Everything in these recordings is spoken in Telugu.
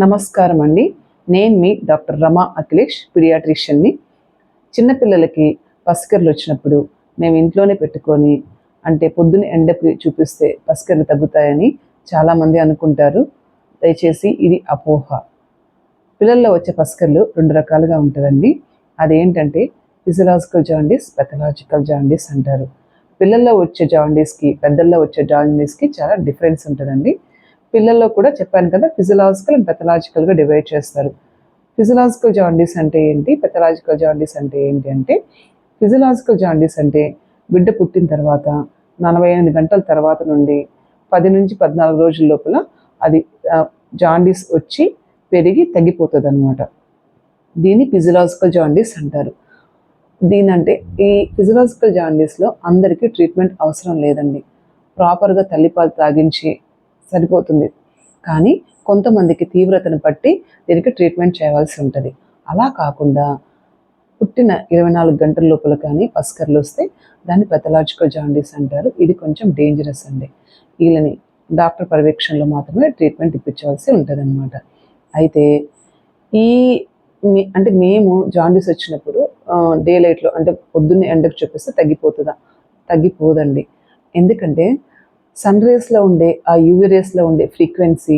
నమస్కారం అండి. నేను మీ డాక్టర్ రమా అఖిలేష్, పీడియాట్రిషియన్ని. చిన్నపిల్లలకి పసికర్లు వచ్చినప్పుడు మేము ఇంట్లోనే పెట్టుకొని అంటే పొద్దున్న ఎండకి చూపిస్తే పసికర్లు తగ్గుతాయని చాలామంది అనుకుంటారు. దయచేసి ఇది అపోహ. పిల్లల్లో వచ్చే పసికర్లు 2 రకాలుగా ఉంటుందండి. అదేంటంటే ఫిజియలాజికల్ జాండీస్, పెథలాజికల్ జాండీస్ అంటారు. పిల్లల్లో వచ్చే జాండీస్కి, పెద్దల్లో వచ్చే జాండీస్కి చాలా డిఫరెన్స్ ఉంటుందండి. పిల్లల్లో కూడా చెప్పాను కదా, ఫిజియలాజికల్ అండ్ పెథలాజికల్గా డివైడ్ చేస్తారు. ఫిజియలాజికల్ జాండీస్ అంటే ఏంటి, పెథలాజికల్ జాండీస్ అంటే ఏంటి అంటే, ఫిజియలాజికల్ జాండీస్ అంటే బిడ్డ పుట్టిన తర్వాత 48 గంటల తర్వాత నుండి 10 నుంచి 14 రోజుల లోపల అది జాండీస్ వచ్చి పెరిగి తగ్గిపోతుంది అనమాట. దీన్ని ఫిజియలాజికల్ జాండీస్ అంటారు. దీనంటే ఈ ఫిజియలాజికల్ జాండీస్లో అందరికీ ట్రీట్మెంట్ అవసరం లేదండి. ప్రాపర్గా తల్లిపాలు తాగించి సరిపోతుంది. కానీ కొంతమందికి తీవ్రతను బట్టి దీనికి ట్రీట్మెంట్ చేయవలసి ఉంటుంది. అలా కాకుండా పుట్టిన 24 గంటల లోపల కానీ పసికర్లు వస్తే దాన్ని పెథలాజికల్ జాండీస్ అంటారు. ఇది కొంచెం డేంజరస్ అండి. వీళ్ళని డాక్టర్ పర్యవేక్షణలో మాత్రమే ట్రీట్మెంట్ ఇప్పించవలసి ఉంటుంది అనమాట. అయితే మేము జాండీస్ వచ్చినప్పుడు డే లైట్లో అంటే పొద్దున్నే ఎండకు చూపిస్తే తగ్గిపోతుందా? తగ్గిపోదండి. ఎందుకంటే సన్ రేస్లో ఉండే ఆ యూవీ రేస్లో ఉండే ఫ్రీక్వెన్సీ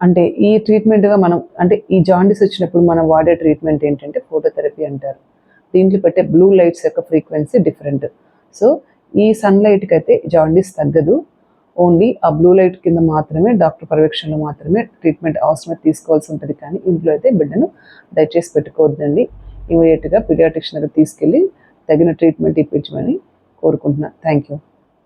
అంటే ఈ ట్రీట్మెంట్గా మనం అంటే ఈ జాండీస్ వచ్చినప్పుడు మనం వాడే ట్రీట్మెంట్ ఏంటంటే ఫోటోథెరపీ అంటారు. దీంట్లో పెట్టే బ్లూ లైట్స్ యొక్క ఫ్రీక్వెన్సీ డిఫరెంట్. సో ఈ సన్లైట్కి అయితే జాండీస్ తగ్గదు. ఓన్లీ ఆ బ్లూ లైట్ కింద మాత్రమే డాక్టర్ పర్యవేక్షణలో మాత్రమే ట్రీట్మెంట్ అవసరమైతే తీసుకోవాల్సి ఉంటుంది. కానీ ఇంట్లో అయితే బిడ్డను దయచేసి పెట్టుకోవద్దండి. ఇమీడియట్గా పీడియాట్రిషియన్ దగ్గర తీసుకెళ్ళి తగిన ట్రీట్మెంట్ ఇప్పించమని కోరుకుంటున్నాను. Thank you.